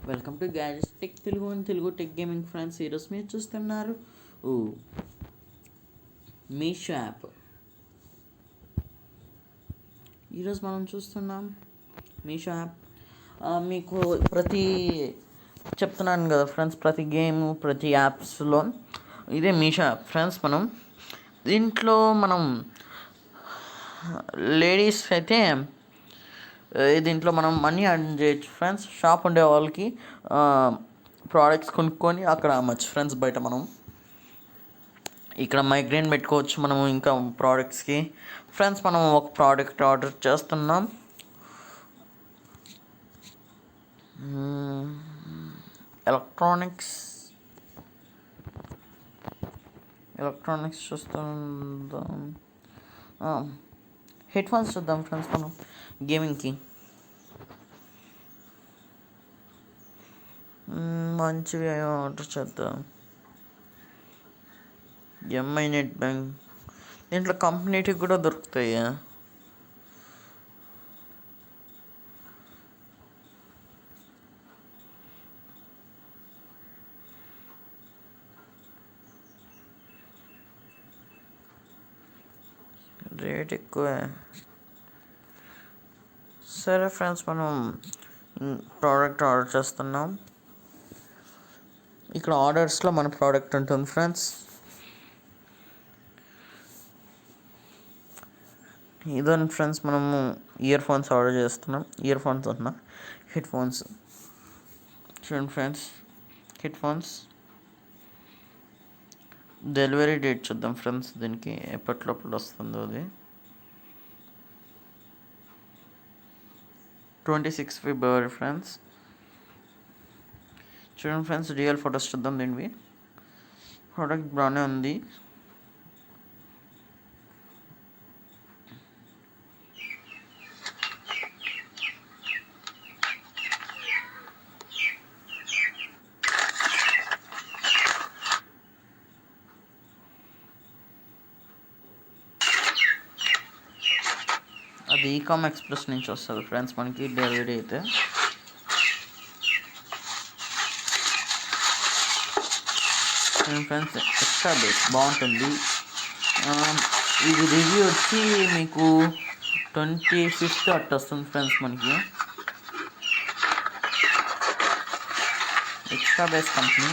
Welcome to gadgets tech Telugu and Telugu tech gaming friends. ఈరోజు మీరు చూస్తున్నారు మీషో యాప్. ఈరోజు మనం చూస్తున్నాం మీషో యాప్. మీకు చెప్తున్నాను కదా ఫ్రెండ్స్, ప్రతి గేమ్ ప్రతి యాప్స్లో ఇదే మీషో యాప్ ఫ్రెండ్స్. దీంట్లో మనం లేడీస్ అయితే దీంట్లో మనం మనీ అర్న్ చేయొచ్చు ఫ్రెండ్స్. షాప్ ఉండే వాళ్ళకి ప్రోడక్ట్స్ కొనుక్కొని అక్కడ అమ్మచ్చు ఫ్రెండ్స్. బయట మనం ఇక్కడ మైగ్రేన్ పెట్టుకోవచ్చు మనము ఇంకా ప్రోడక్ట్స్కి ఫ్రెండ్స్. మనం ఒక ప్రోడక్ట్ ఆర్డర్ చేస్తున్నాం. ఎలక్ట్రానిక్స్ చూస్తుందాం. హెడ్ ఫోన్స్ చూద్దాం ఫ్రెండ్స్. మనం గేమింగ్కి మంచివి ఆర్డర్ చేద్దాం. ఎంఐ నెట్ బ్యాంక్ దీంట్లో కంపెనీకి కూడా దొరుకుతాయి. రేట్ ఎక్కువే. సరే ఫ్రెండ్స్, మనం ప్రోడక్ట్ ఆర్డర్ చేస్తున్నాం. ఇక్కడ ఆర్డర్స్లో మన ప్రోడక్ట్ ఉంటుంది ఫ్రెండ్స్. ఇదని ఫ్రెండ్స్, మనము ఇయర్ ఫోన్స్ ఆర్డర్ చేస్తున్నాం. ఇయర్ ఫోన్స్ అన్నా హెడ్ ఫోన్స్ చూడండి friends. Head phones delivery date చూద్దాం ఫ్రెండ్స్. దీనికి ఎప్పటిలోపల వస్తుందో అది 26 ఫిబ్రవరి ఫ్రెండ్స్. చూడండి ఫ్రెండ్స్, రియల్ ఫొటోస్ చూద్దాం. దీనివి ప్రోడక్ట్ బాగానే ఉంది. అది ఈకామ్ ఎక్స్ప్రెస్ నుంచి వస్తుంది ఫ్రెండ్స్ మనకి డెలివరీ అయితే. ఫ్రెండ్స్, ఎక్స్ట్రా బేస్ బాగుంటుంది. ఇది రివ్యూ వచ్చి మీకు 25th అట్ట వస్తుంది ఫ్రెండ్స్. మనకి ఎక్స్ట్రా బేస్ కంపెనీ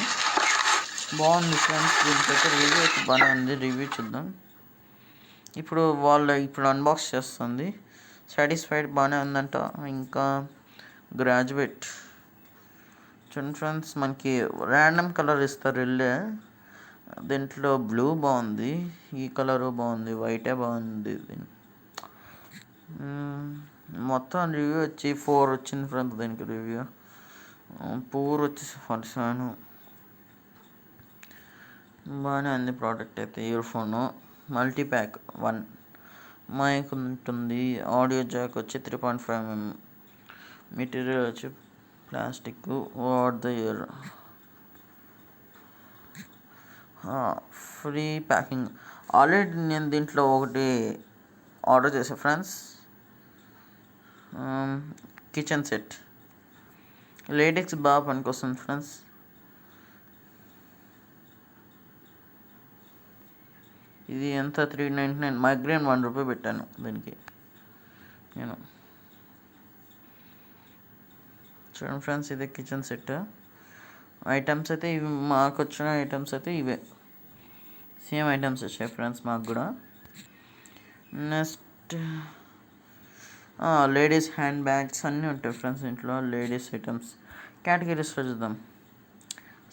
బాగుంది ఫ్రెండ్స్. దీనికైతే రివ్యూ అయితే బాగానే ఉంది. రివ్యూ చూద్దాం. ఇప్పుడు అన్బాక్స్ చేస్తుంది. సాటిస్ఫైడ్ బాగానే ఉందంట. ఇంకా గ్రాడ్యుయేట్ చూడండి ఫ్రెండ్స్, మనకి ర్యాండమ్ కలర్ ఇస్తారు వెళ్ళే. దీంట్లో బ్లూ బాగుంది, ఈ కలరు బాగుంది, వైటే బాగుంది. మొత్తం రివ్యూ వచ్చి 4 వచ్చింది ఫ్రెండ్స్. దీనికి రివ్యూ పూర్ వచ్చి 47. బాగానే ఉంది ప్రోడక్ట్ అయితే. ఇయర్ ఫోను మల్టీప్యాక్ 1 మైక్ ఉంటుంది. ఆడియో జాక్ వచ్చి 3.5 మెటీరియల్ వచ్చి plastic. What the year free packing. Already నేను దీంట్లో ఒకటి ఆర్డర్ చేశాను ఫ్రెండ్స్. కిచెన్ సెట్ లేడీస్ బాగా పనికొస్తుంది ఫ్రెండ్స్. ఇది ఎంత 399. మైగ్రేన్ 1 రూపాయి పెట్టాను దీనికి నేను. చూడండి ఫ్రెండ్స్, ఇదే కిచెన్ సెట్. ఐటమ్స్ అయితే ఇవి మాకు వచ్చిన ఐటమ్స్ అయితే ఇవే సేమ్ ఐటమ్స్ వచ్చాయి ఫ్రెండ్స్ మాకు కూడా. నెక్స్ట్ లేడీస్ హ్యాండ్ బ్యాగ్స్ అన్నీ ఉంటాయి ఫ్రెండ్స్ ఇంట్లో. లేడీస్ ఐటమ్స్ కేటగిరీస్లో చూద్దాం.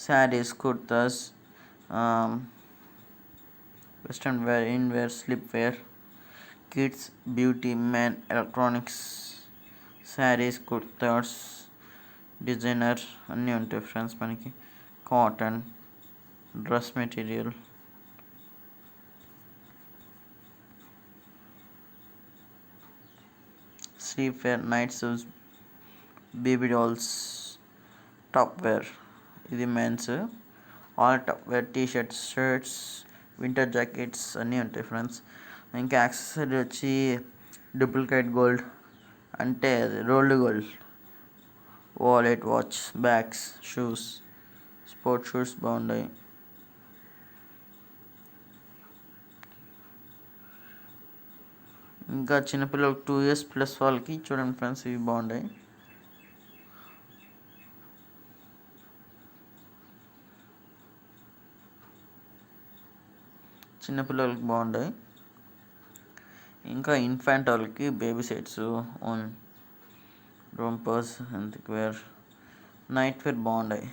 Saris, kurtas, western wear, in wear, slip wear, kids, beauty, men, electronics, saris, kurtas, designer అన్నీ ఉంటాయి ఫ్రెండ్స్ మనకి. Cotton, dress material, sleep wear, night shoes, baby dolls, top wear. ఇది men's. All top wear, t-shirts, shirts, winter jackets అన్నీ ఉంటాయి friends. ఇంకా accessory వచ్చి duplicate gold అంటే rolled gold, wallet, watch, bags, shoes, sports shoes బాగున్నాయి. ఇంకా చిన్నపిల్లలకు 2 years plus వాళ్ళకి చూడండి ఫ్రెండ్స్, ఇవి బాగున్నాయి. చిన్నపిల్లలకి బాగున్నాయి. ఇంకా ఇన్ఫాంట్ వాళ్ళకి బేబీ సెట్స్, ఓన్ rompers, health wear, night wear బాగున్నాయి.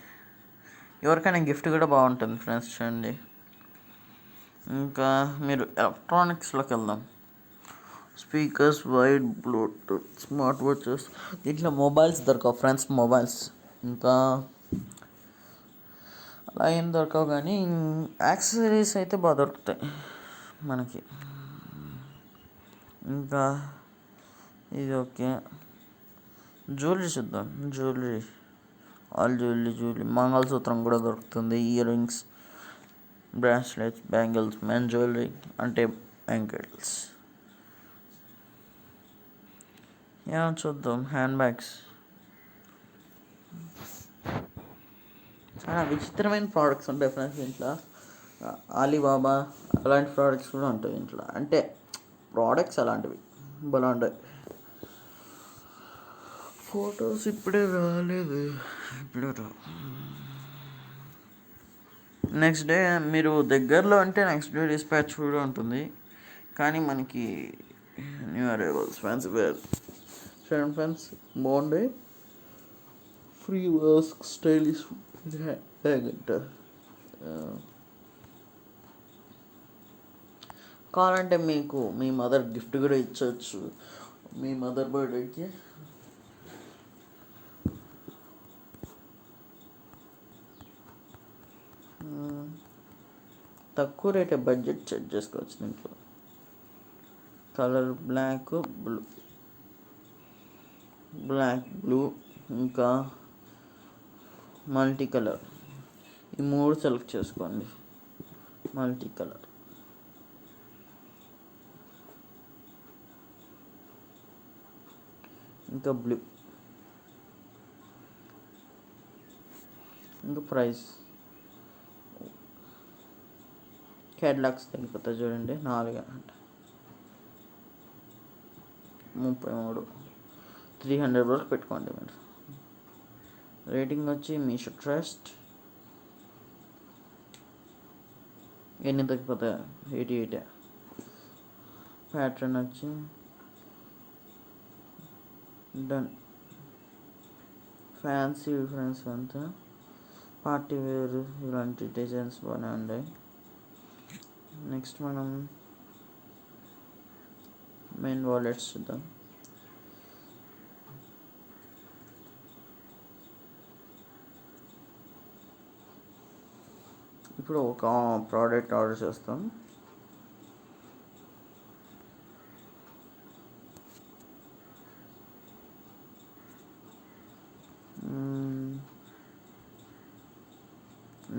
ఎవరికైనా గిఫ్ట్ కూడా బాగుంటుంది ఫ్రెండ్స్ చూడండి. ఇంకా మీరు ఎలక్ట్రానిక్స్లోకి వెళ్దాం. Speakers, wide, Bluetooth, smart watches. దీంట్లో మొబైల్స్ దొరకవు ఫ్రెండ్స్, మొబైల్స్ ఇంకా అలా ఏం దొరకవు, కానీ యాక్సెసరీస్ అయితే బాగా దొరుకుతాయి మనకి. ఇంకా ఇది ఓకే. జ్యువెలరీ చూద్దాం. జ్యువెలరీ, ఆల్ జ్యువెలరీ, మంగళసూత్రం కూడా దొరుకుతుంది. Ear rings, bracelets, bangles, men jewellery అంటే బ్యాంగిల్స్. చూద్దాం. హ్యాండ్ బ్యాగ్స్, చాలా విచిత్రమైన ప్రోడక్ట్స్ ఉంటాయి ఫ్రెండ్స్ ఇంట్లో. అలీబాబా అలాంటి ప్రోడక్ట్స్ కూడా ఉంటాయి ఇంట్లో. అంటే ప్రోడక్ట్స్ అలాంటివి భలే ఉంటాయి. ఫొటోస్ ఇప్పుడే రాలేదు, ఇప్పుడే నెక్స్ట్ డే మీరు దగ్గరలో అంటే నెక్స్ట్ డే డిస్పాచ్ కూడా ఉంటుంది. కానీ మనకి new arrivals, fancy wear, friends బాగుంటాయి. ఫ్రీ వర్క్, స్టైలిష్ అంట. కావాలంటే మీకు మీ మదర్ గిఫ్ట్ కూడా ఇచ్చవచ్చు, మీ మదర్ బర్త్డేకి. తక్కువ రేటే బడ్జెట్ సెట్ చేసుకోవచ్చు దీంట్లో. కలర్ బ్లాక్, బ్లూ ఇంకా మల్టీ కలర్, ఈ 3 సెలెక్ట్ చేసుకోండి. మల్టీ కలర్, ఇంకా బ్లూ, ఇంకా ప్రైస్ క్యాట్లాగ్స్ తెలిపోతాయి చూడండి. 4 అంట, 33, 300 వరకు పెట్టుకోండి మీరు. రేటింగ్ వచ్చి మీషో ట్రస్ట్ ఎన్ని తగ్గిపోతాయి, 88. ప్యాటర్న్ వచ్చి డన్. ఫ్యాన్సీ ఫ్రెండ్స్ అంతా పార్టీ వేర్ ఇలాంటి డిజైన్స్ బాగానే ఉన్నాయి. నెక్స్ట్ మనం మెయిన్ వాలెట్స్ చూద్దాం. ఇప్పుడు ఒక ప్రోడక్ట్ ఆర్డర్ చేస్తాం.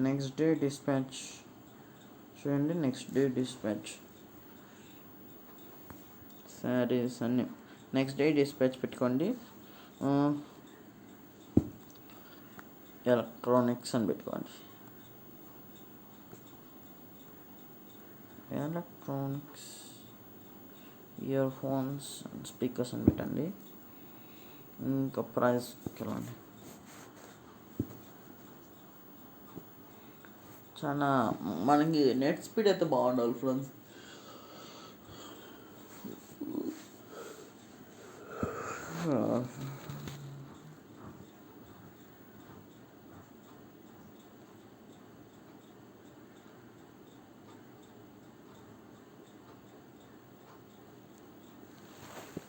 నెక్స్ట్ డే డిస్పాచ్ చూడండి. నెక్స్ట్ డే డిస్పాచ్ శారీస్ అన్నీ నెక్స్ట్ డే డిస్పాచ్ పెట్టుకోండి. ఎలక్ట్రానిక్స్ అని పెట్టుకోండి. ఎలక్ట్రానిక్స్, ఇయర్ ఫోన్స్, స్పీకర్స్ అని పెట్టండి. ఇంకా ప్రైస్ వెళ్ళండి. చాలా మనకి నెట్ స్పీడ్ అయితే బాగుండాలి ఫ్రెండ్స్.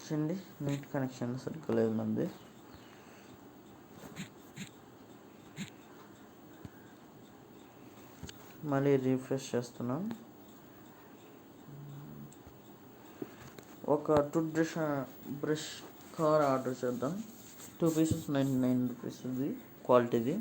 చూడండి, నెట్ కనెక్షన్ సరిగ్గా లేదు మంది. మళ్ళీ రీఫ్రెష్ చేస్తున్నాం. ఒక టూత్ బ్రష్ కవర్ ఆర్డర్ చేద్దాం. 2 pieces 99 rupees క్వాలిటీది.